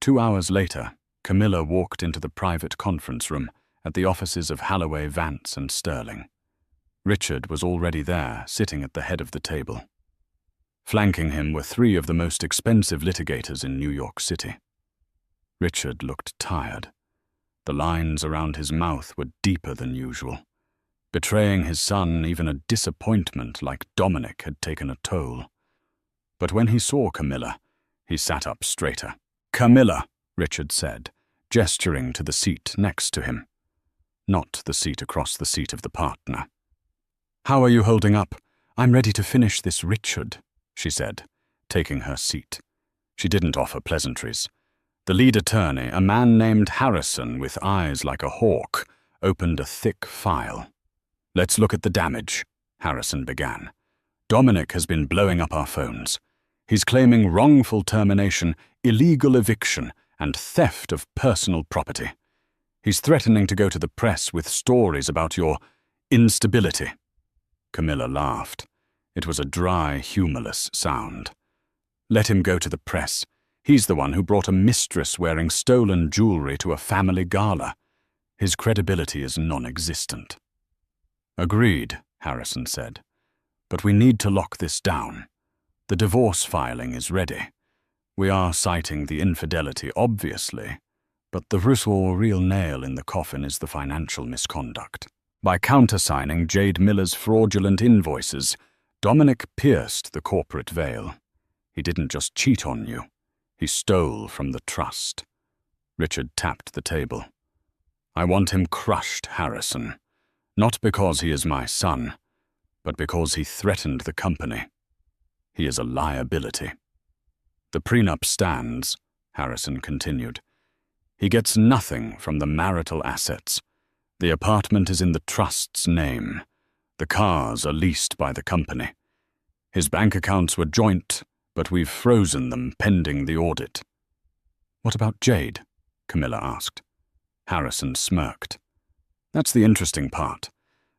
2 hours later, Camilla walked into the private conference room at the offices of Halloway, Vance and Sterling. Richard was already there, sitting at the head of the table. Flanking him were 3 of the most expensive litigators in New York City. Richard looked tired. The lines around his mouth were deeper than usual. Betraying his son, even a disappointment like Dominic, had taken a toll. But when he saw Camilla, he sat up straighter. "Camilla," Richard said, gesturing to the seat next to him. Not the seat across the seat of the partner. "How are you holding up? I'm ready to finish this, Richard," she said, taking her seat. She didn't offer pleasantries. The lead attorney, a man named Harrison with eyes like a hawk, opened a thick file. "Let's look at the damage," Harrison began. "Dominic has been blowing up our phones. He's claiming wrongful termination, illegal eviction, and theft of personal property. He's threatening to go to the press with stories about your instability." Camilla laughed. It was a dry, humorless sound. "Let him go to the press. He's the one who brought a mistress wearing stolen jewelry to a family gala. His credibility is non-existent. Agreed, Harrison said. But we need to lock this down. The divorce filing is ready. We are citing the infidelity, obviously, but the real nail in the coffin is the financial misconduct. By countersigning Jade Miller's fraudulent invoices, Dominic pierced the corporate veil. He didn't just cheat on you. He stole from the trust. Richard tapped the table. I want him crushed, Harrison. Not because he is my son, but because he threatened the company. He is a liability. The prenup stands, Harrison continued. He gets nothing from the marital assets. The apartment is in the trust's name. The cars are leased by the company. His bank accounts were joint, but we've frozen them pending the audit. What about Jade? Camilla asked. Harrison smirked. That's the interesting part.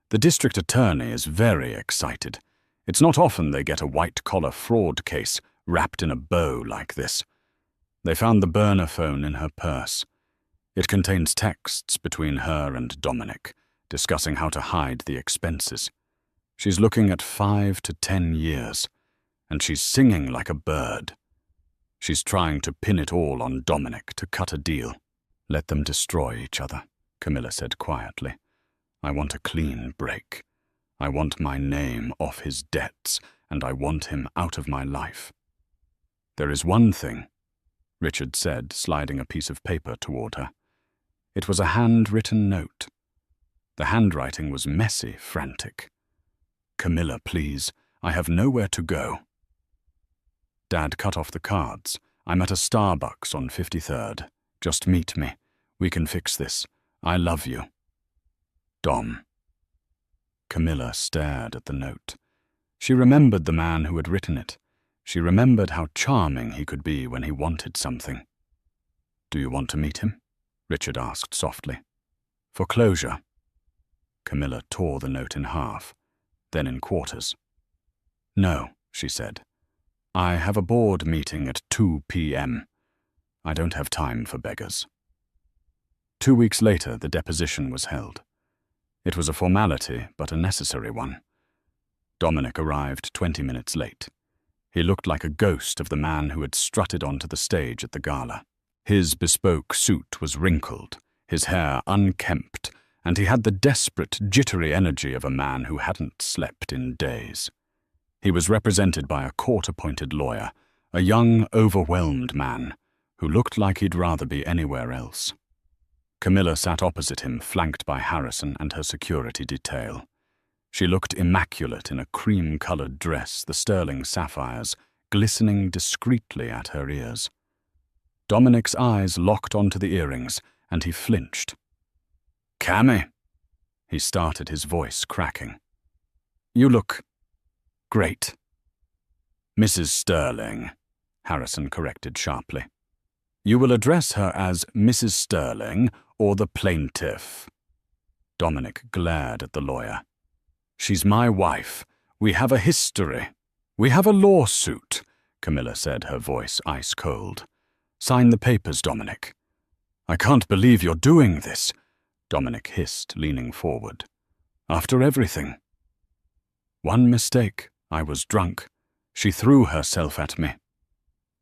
The district attorney is very excited. It's not often they get a white-collar fraud case wrapped in a bow like this. They found the burner phone in her purse. It contains texts between her and Dominic, discussing how to hide the expenses. She's looking at 5 to 10 years, and she's singing like a bird. She's trying to pin it all on Dominic to cut a deal. Let them destroy each other, Camilla said quietly. I want a clean break. I want my name off his debts, and I want him out of my life. There is one thing, Richard said, sliding a piece of paper toward her. It was a handwritten note. The handwriting was messy, frantic. Camilla, please, I have nowhere to go. Dad cut off the cards. I'm at a Starbucks on 53rd. Just meet me. We can fix this. I love you. Dom. Camilla stared at the note. She remembered the man who had written it. She remembered how charming he could be when he wanted something. Do you want to meet him? Richard asked softly. For closure. Camilla tore the note in half, then in quarters. No, she said. I have a board meeting at 2 p.m. I don't have time for beggars. 2 weeks later, the deposition was held. It was a formality, but a necessary one. Dominic arrived 20 minutes late. He looked like a ghost of the man who had strutted onto the stage at the gala. His bespoke suit was wrinkled, his hair unkempt, and he had the desperate, jittery energy of a man who hadn't slept in days. He was represented by a court-appointed lawyer, a young, overwhelmed man, who looked like he'd rather be anywhere else. Camilla sat opposite him, flanked by Harrison and her security detail. She looked immaculate in a cream-colored dress, the sterling sapphires glistening discreetly at her ears. Dominic's eyes locked onto the earrings, and he flinched. Cammy, he started, his voice cracking. You look great. Mrs. Sterling, Harrison corrected sharply. You will address her as Mrs. Sterling or the plaintiff. Dominic glared at the lawyer. She's my wife. We have a history. We have a lawsuit, Camilla said, her voice ice-cold. Sign the papers, Dominic. I can't believe you're doing this, Dominic hissed, leaning forward. After everything. One mistake. I was drunk. She threw herself at me.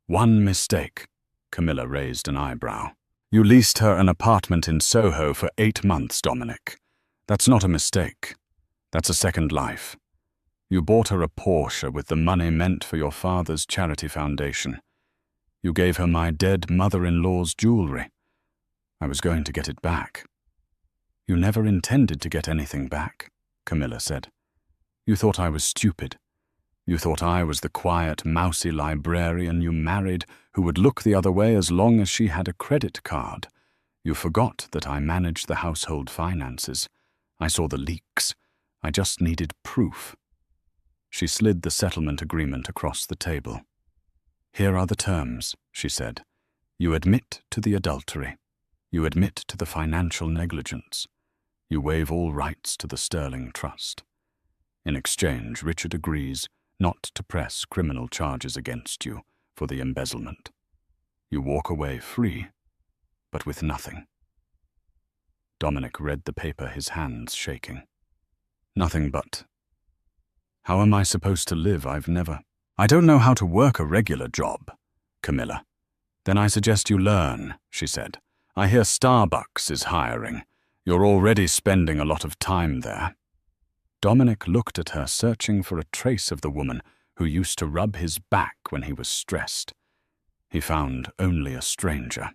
One mistake. Camilla raised an eyebrow. You leased her an apartment in Soho for 8 months, Dominic. That's not a mistake. That's a second life. You bought her a Porsche with the money meant for your father's charity foundation. You gave her my dead mother-in-law's jewelry. I was going to get it back. You never intended to get anything back, Camilla said. You thought I was stupid. You thought I was the quiet, mousy librarian you married who would look the other way as long as she had a credit card. You forgot that I managed the household finances. I saw the leaks. I just needed proof. She slid the settlement agreement across the table. Here are the terms, she said. You admit to the adultery. You admit to the financial negligence. You waive all rights to the Sterling Trust. In exchange, Richard agrees not to press criminal charges against you for the embezzlement. You walk away free, but with nothing. Dominic read the paper, his hands shaking. Nothing but... How am I supposed to live? I don't know how to work a regular job, Camilla. Then I suggest you learn, she said. I hear Starbucks is hiring. You're already spending a lot of time there. Dominic looked at her, searching for a trace of the woman who used to rub his back when he was stressed. He found only a stranger.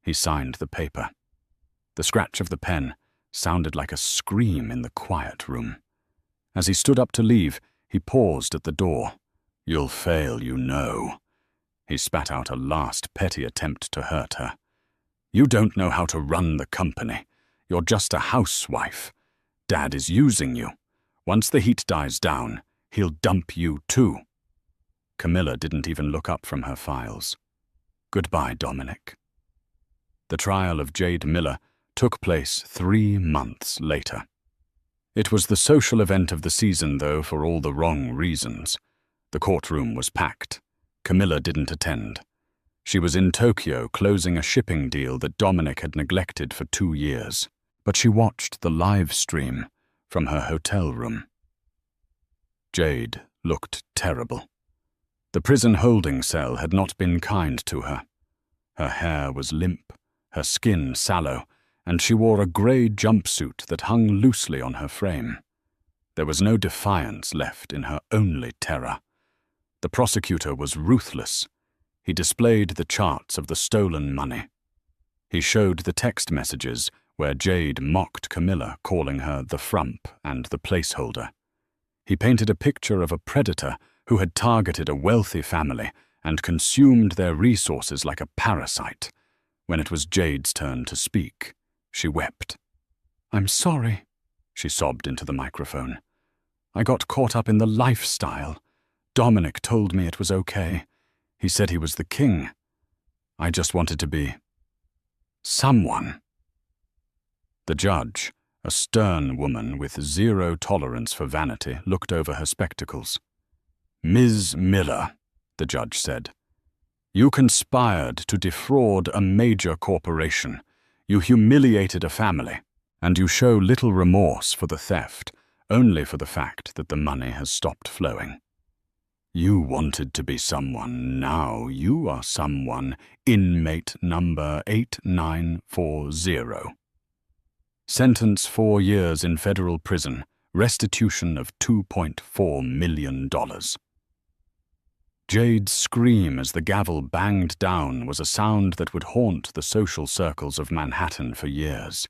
He signed the paper. The scratch of the pen sounded like a scream in the quiet room. As he stood up to leave, he paused at the door. You'll fail, you know. He spat out a last petty attempt to hurt her. You don't know how to run the company. You're just a housewife. Dad is using you. Once the heat dies down, he'll dump you too. Camilla didn't even look up from her files. Goodbye, Dominic. The trial of Jade Miller took place 3 months later. It was the social event of the season, though, for all the wrong reasons. The courtroom was packed. Camilla didn't attend. She was in Tokyo closing a shipping deal that Dominic had neglected for 2 years. But she watched the live stream from her hotel room. Jade looked terrible. The prison holding cell had not been kind to her. Her hair was limp, her skin sallow, and she wore a grey jumpsuit that hung loosely on her frame. There was no defiance left in her only terror. The prosecutor was ruthless. He displayed the charts of the stolen money. He showed the text messages where Jade mocked Camilla, calling her the frump and the placeholder. He painted a picture of a predator who had targeted a wealthy family and consumed their resources like a parasite. When it was Jade's turn to speak, she wept. I'm sorry, she sobbed into the microphone. I got caught up in the lifestyle. Dominic told me it was okay. He said he was the king. I just wanted to be someone. The judge, a stern woman with zero tolerance for vanity, looked over her spectacles. Ms. Miller, the judge said, you conspired to defraud a major corporation. You humiliated a family, and you show little remorse for the theft, only for the fact that the money has stopped flowing. You wanted to be someone. Now you are someone. Inmate number 8940. Sentence 4 years in federal prison. Restitution of $2.4 million. Jade's scream as the gavel banged down was a sound that would haunt the social circles of Manhattan for years.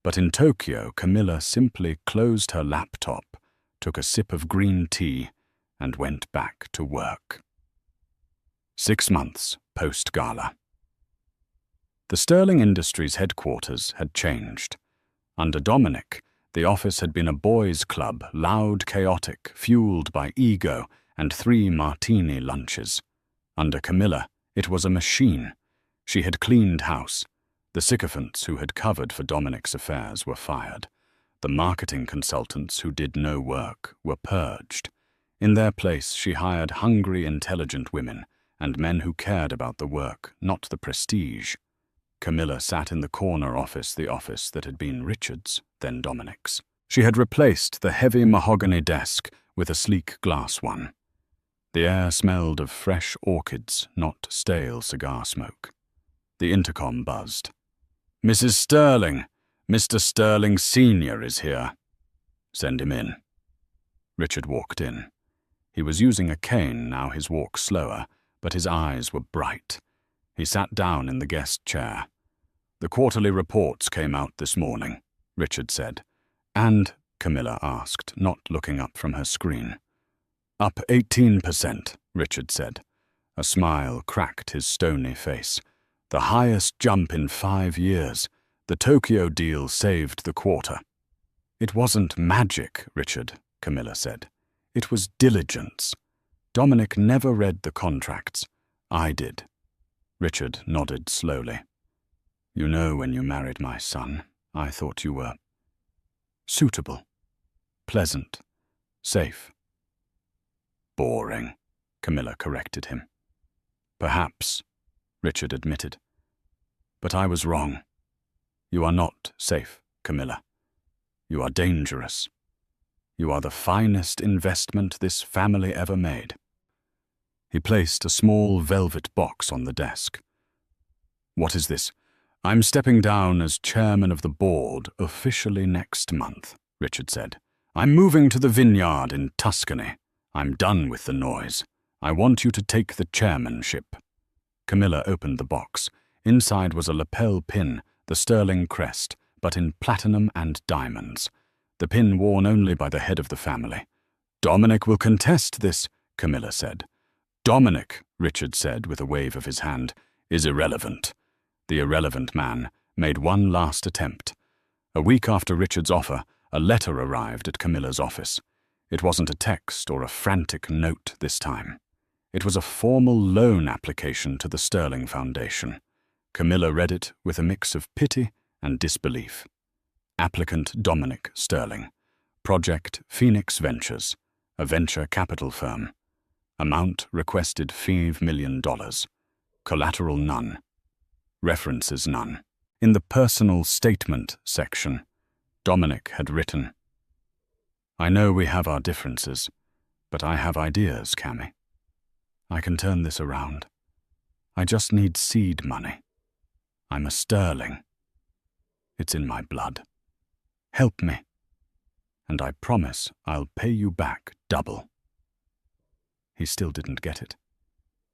But in Tokyo, Camilla simply closed her laptop, took a sip of green tea, and went back to work. 6 months post-gala. The Sterling Industries headquarters had changed. Under Dominic, the office had been a boys' club, loud, chaotic, fueled by ego and 3 martini lunches. Under Camilla, it was a machine. She had cleaned house. The sycophants who had covered for Dominic's affairs were fired. The marketing consultants who did no work were purged. In their place, she hired hungry, intelligent women and men who cared about the work, not the prestige. Camilla sat in the corner office, the office that had been Richard's, then Dominic's. She had replaced the heavy mahogany desk with a sleek glass one. The air smelled of fresh orchids, not stale cigar smoke. The intercom buzzed. Mrs. Sterling, Mr. Sterling Sr. is here. Send him in. Richard walked in. He was using a cane, now his walk slower, but his eyes were bright. He sat down in the guest chair. The quarterly reports came out this morning, Richard said. And, Camilla asked, not looking up from her screen. Up 18%, Richard said. A smile cracked his stony face. The highest jump in 5 years. The Tokyo deal saved the quarter. It wasn't magic, Richard, Camilla said. It was diligence. Dominic never read the contracts. I did. Richard nodded slowly. You know, when you married my son, I thought you were suitable, pleasant, safe. Boring, Camilla corrected him. Perhaps, Richard admitted. But I was wrong. You are not safe, Camilla. You are dangerous. You are the finest investment this family ever made. He placed a small velvet box on the desk. What is this? I'm stepping down as chairman of the board officially next month, Richard said. I'm moving to the vineyard in Tuscany. I'm done with the noise. I want you to take the chairmanship. Camilla opened the box. Inside was a lapel pin, the sterling crest, but in platinum and diamonds. The pin worn only by the head of the family. Dominic will contest this, Camilla said. Dominic, Richard said with a wave of his hand, is irrelevant. The irrelevant man made one last attempt. A week after Richard's offer, a letter arrived at Camilla's office. It wasn't a text or a frantic note this time. It was a formal loan application to the Sterling Foundation. Camilla read it with a mix of pity and disbelief. Applicant Dominic Sterling. Project Phoenix Ventures, a venture capital firm. Amount requested $5 million. Collateral none. References none. In the personal statement section, Dominic had written, I know we have our differences, but I have ideas, Cammy. I can turn this around. I just need seed money. I'm a Sterling. It's in my blood. Help me, and I promise I'll pay you back double. He still didn't get it.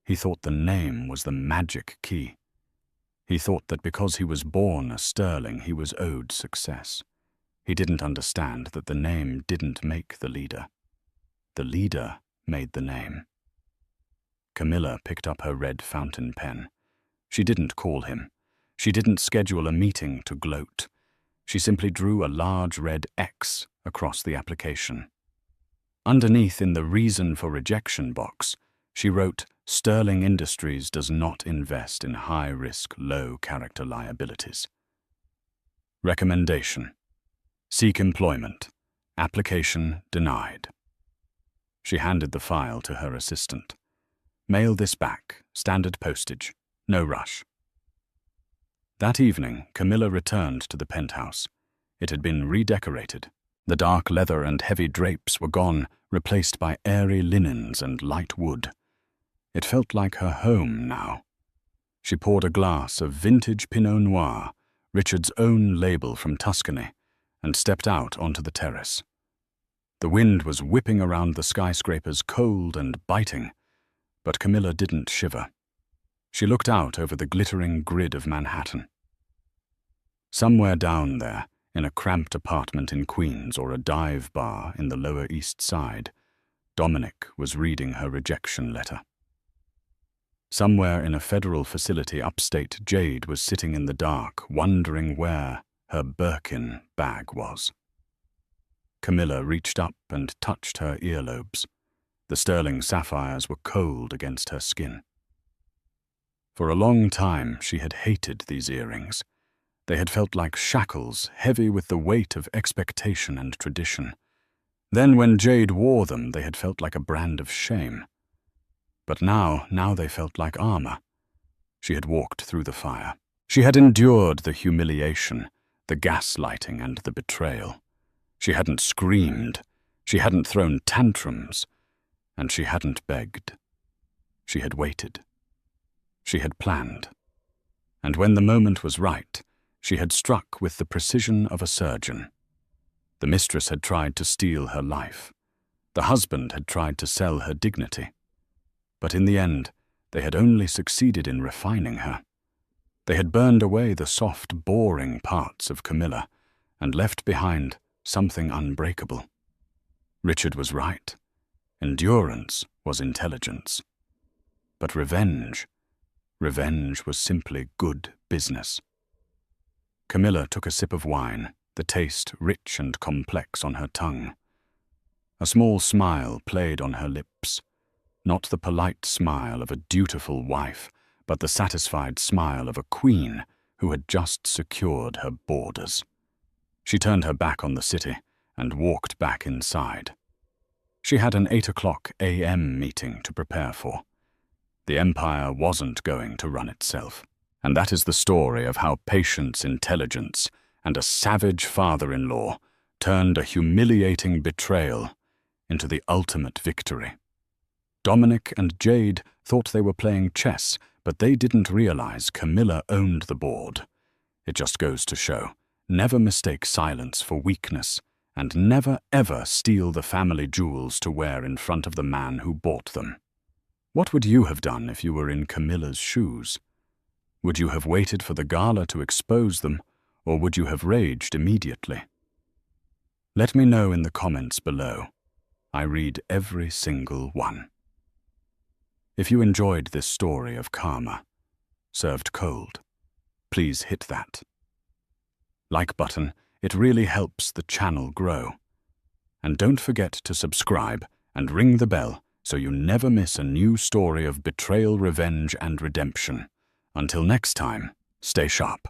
He thought the name was the magic key. He thought that because he was born a Sterling, he was owed success. He didn't understand that the name didn't make the leader. The leader made the name. Camilla picked up her red fountain pen. She didn't call him. She didn't schedule a meeting to gloat. She simply drew a large red X across the application. Underneath in the reason for rejection box, she wrote, Sterling Industries does not invest in high-risk, low-character liabilities. Recommendation. Seek employment. Application denied. She handed the file to her assistant. Mail this back, standard postage, no rush. That evening, Camilla returned to the penthouse. It had been redecorated. The dark leather and heavy drapes were gone, replaced by airy linens and light wood. It felt like her home now. She poured a glass of vintage Pinot Noir, Richard's own label from Tuscany, and stepped out onto the terrace. The wind was whipping around the skyscrapers, cold and biting, but Camilla didn't shiver. She looked out over the glittering grid of Manhattan. Somewhere down there, in a cramped apartment in Queens or a dive bar in the Lower East Side, Dominic was reading her rejection letter. Somewhere in a federal facility upstate, Jade was sitting in the dark, wondering where her Birkin bag was. Camilla reached up and touched her earlobes. The sterling sapphires were cold against her skin. For a long time she had hated these earrings. They had felt like shackles, heavy with the weight of expectation and tradition. Then when Jade wore them, they had felt like a brand of shame. But now they felt like armor. She had walked through the fire. She had endured the humiliation, the gaslighting and the betrayal. She hadn't screamed. She hadn't thrown tantrums. And she hadn't begged. She had waited. She had planned. And when the moment was right, she had struck with the precision of a surgeon. The mistress had tried to steal her life. The husband had tried to sell her dignity. But in the end, they had only succeeded in refining her. They had burned away the soft, boring parts of Camilla and left behind something unbreakable. Richard was right. Endurance was intelligence. But revenge was simply good business. Camilla took a sip of wine, the taste rich and complex on her tongue. A small smile played on her lips. Not the polite smile of a dutiful wife, but the satisfied smile of a queen who had just secured her borders. She turned her back on the city and walked back inside. She had an 8 o'clock a.m. meeting to prepare for. The empire wasn't going to run itself. And that is the story of how patience, intelligence, and a savage father-in-law turned a humiliating betrayal into the ultimate victory. Dominic and Jade thought they were playing chess, but they didn't realize Camilla owned the board. It just goes to show, never mistake silence for weakness, and never ever steal the family jewels to wear in front of the man who bought them. What would you have done if you were in Camilla's shoes? Would you have waited for the gala to expose them, or would you have raged immediately? Let me know in the comments below. I read every single one. If you enjoyed this story of karma, served cold, please hit that like button. It really helps the channel grow. And don't forget to subscribe and ring the bell so you never miss a new story of betrayal, revenge, and redemption. Until next time, stay sharp.